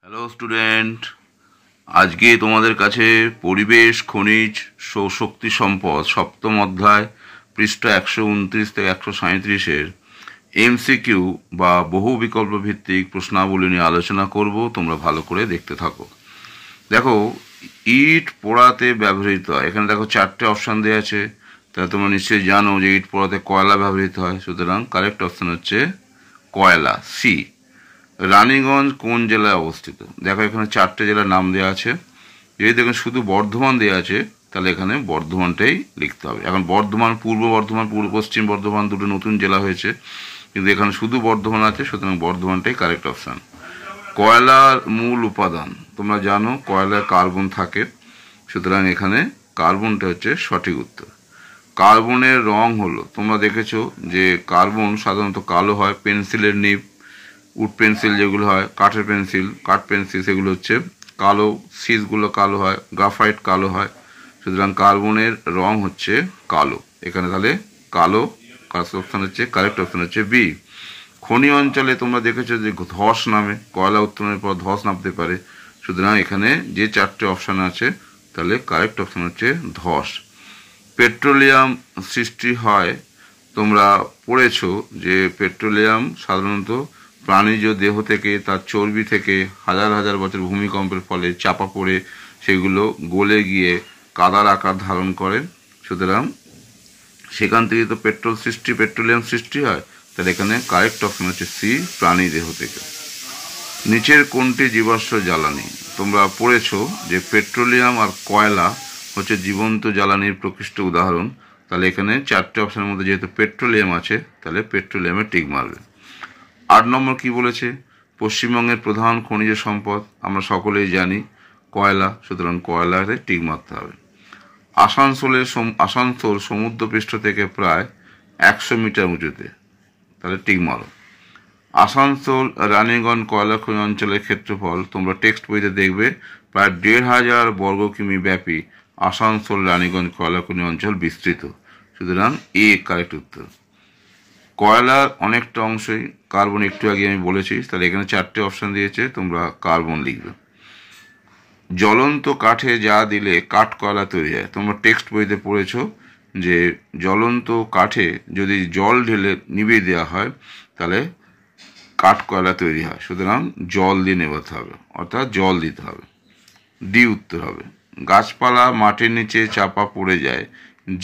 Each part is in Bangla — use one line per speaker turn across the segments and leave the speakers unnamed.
হ্যালো স্টুডেন্ট, আজকে তোমাদের কাছে পরিবেশ খনিজ শক্তি সম্পদ সপ্তম অধ্যায় পৃষ্ঠা 129 থেকে 137-এর এমসিকিউ বা বহু বিকল্প ভিত্তিক প্রশ্নাবলী নিয়ে আলোচনা করব। তোমরা ভালো করে দেখতে থাকো। দেখো, ইট পোড়াতে ব্যবহৃত হয়, এখানে দেখো 4টে অপশান দেওয়া আছে। তাহলে তোমরা নিশ্চয়ই জানো যে ইট পোড়াতে কয়লা ব্যবহৃত হয়, সুতরাং কারেক্ট অপশান হচ্ছে কয়লা, সি। রানীগঞ্জ কোন জেলায় অবস্থিত? দেখো, এখানে 4টে জেলার নাম দেওয়া আছে। যদি দেখেন শুধু বর্ধমান দেওয়া আছে, তাহলে এখানে বর্ধমানটাই লিখতে হবে। এখন বর্ধমান, পূর্ব পশ্চিম বর্ধমান দুটো নতুন জেলা হয়েছে, কিন্তু এখানে শুধু বর্ধমান আছে, সুতরাং বর্ধমানটাই কারেক্ট অপশান। কয়লার মূল উপাদান, তোমরা জানো কয়লায় কার্বন থাকে, সুতরাং এখানে কার্বনটা হচ্ছে সঠিক উত্তর। কার্বনের রং হলো, তোমরা দেখেছো যে কার্বন সাধারণত কালো হয়। পেন্সিলের নিব, উড পেন্সিল যেগুলো হয়, কাঠ পেন্সিল সেগুলো হচ্ছে কালো, সিজগুলো কালো হয়, গ্রাফাইট কালো হয়, সুতরাং কার্বনের রং হচ্ছে কালো। এখানে তাহলে কালো অপশান হচ্ছে কারেক্ট অপশান হচ্ছে বি। খনি অঞ্চলে তোমরা দেখেছো যে ধস নামে, কয়লা উত্তোলনের পর ধস নামতে পারে, সুতরাং এখানে যে 4টে অপশান আছে তাহলে কারেক্ট অপশান হচ্ছে ধস। পেট্রোলিয়াম সৃষ্টি হয়, তোমরা পড়েছো যে পেট্রোলিয়াম সাধারণত প্রাণীজ দেহ থেকে, তার চর্বি থেকে হাজার হাজার বছর ভূমিকম্পের ফলে চাপা পড়ে সেগুলো গলে গিয়ে কাদার আকার ধারণ করে, সুতরাং সেখান থেকে তো পেট্রোলিয়াম সৃষ্টি হয়। তাহলে এখানে কারেক্ট অপশন হচ্ছে সি, প্রাণী দেহ থেকে। নিচের কোনটি জীবাশ্ম জ্বালানি? তোমরা পড়েছো যে পেট্রোলিয়াম আর কয়লা হচ্ছে জীবন্ত জ্বালানির প্রকৃষ্ট উদাহরণ। তাহলে এখানে 4টে অপশনের মধ্যে যেহেতু পেট্রোলিয়াম আছে, তাহলে পেট্রোলিয়ামে টিক মারবে। 8 নম্বর কি বলেছে? পশ্চিমবঙ্গের প্রধান খনিজ সম্পদ আমরা সকলেই জানি কয়লা, সুতরাং কয়লাতে টিক মারতে হবে। আসানসোল সমুদ্রপৃষ্ঠ থেকে প্রায় 100 মিটার উঁচুতে, তাহলে টিক মারো। আসানসোল রানীগঞ্জ কয়লা খনি অঞ্চলের ক্ষেত্রফল তোমরা টেক্সট বইতে দেখবে প্রায় 1500 বর্গ কিমি ব্যাপী আসানসোল রানীগঞ্জ কয়লা খনি অঞ্চল বিস্তৃত, সুতরাং এ কারেক্ট উত্তর। কয়লার অনেকটা অংশই কার্বন, একটু আগে আমি বলেছি, তাহলে এখানে 4টে অপশান দিয়েছে, তোমরা কার্বন লিখবে। জ্বলন্ত কাঠে যা দিলে কাঠ কয়লা তৈরি হয়, তোমরা টেক্সট বইতে পড়েছো যে জ্বলন্ত কাঠে যদি জল ঢেলে নিভিয়ে দেওয়া হয় তাহলে কাঠ কয়লা তৈরি হয়, সুতরাং জল দিয়ে নেভাতে হবে, অর্থাৎ জল দিতে হবে, ডি উত্তর হবে। গাছপালা মাটির নিচে চাপা পড়ে যায়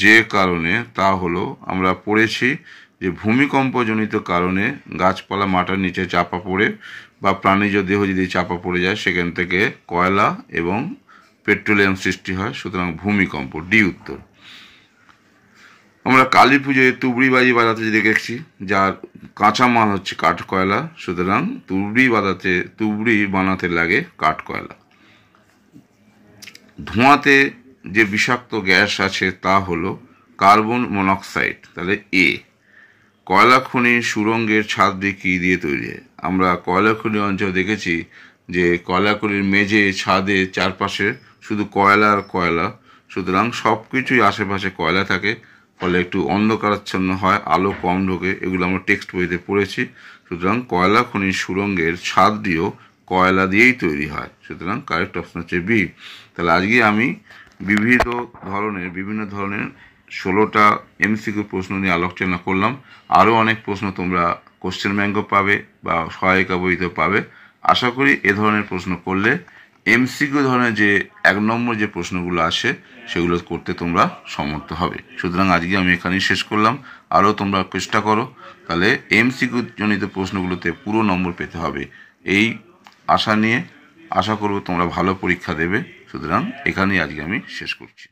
যে কারণে, তা হলো আমরা পড়েছি যে ভূমিকম্পজনিত কারণে গাছপালা মাটির নিচে চাপা পড়ে বা প্রাণীজ দেহ যদি চাপা পড়ে যায়, সেখান থেকে কয়লা এবং পেট্রোলিয়াম সৃষ্টি হয়, সুতরাং ভূমিকম্প, ডি উত্তর। আমরা কালী পুজোয় তুবড়ি বাজাতে দেখেছি, যার কাঁচামাল হচ্ছে কাঠ কয়লা, সুতরাং তুবড়ি বানাতে লাগে কাঠ কয়লা। ধোঁয়াতে যে বিষাক্ত গ্যাস আছে তা হলো কার্বন মনোক্সাইড, তাহলে এ। কয়লা খনি সুড়ঙ্গের ছাদটি কী দিয়ে তৈরি হয়? আমরা কয়লা খনি অঞ্চল দেখেছি যে কয়লা খনির মেঝে, ছাদে চারপাশে শুধু কয়লা আর কয়লা, সুতরাং সব কিছুই আশেপাশে কয়লা থাকে, ফলে একটু অন্ধকারাচ্ছন্ন হয়, আলো কম ঢোকে, এগুলো আমরা টেক্সট বইতে পড়েছি, সুতরাং কয়লা খনির সুড়ঙ্গের ছাদটিও কয়লা দিয়েই তৈরি হয়, সুতরাং কারেক্ট অপশন হচ্ছে বি। তাহলে আজকে আমি বিভিন্ন ধরনের 16টা এমসিকিউ প্রশ্ন নিয়ে আলোচনা করলাম। আরও অনেক প্রশ্ন তোমরা কোশ্চেন ব্যাংকও পাবে বা সহায়িকা বইতেও পাবে। আশা করি এ ধরনের প্রশ্ন করলে এমসিকিউ ধরনের যে 1 নম্বর যে প্রশ্নগুলো আসে সেগুলো করতে তোমরা সমর্থ হবে। সুতরাং আজকে আমি এখানেই শেষ করলাম। আরও তোমরা চেষ্টা করো, তাহলে এমসিকিউ জনিত প্রশ্নগুলোতে পুরো নম্বর পেতে হবে, এই আশা করব তোমরা ভালো পরীক্ষা দেবে। সুতরাং এখানেই আজকে আমি শেষ করছি।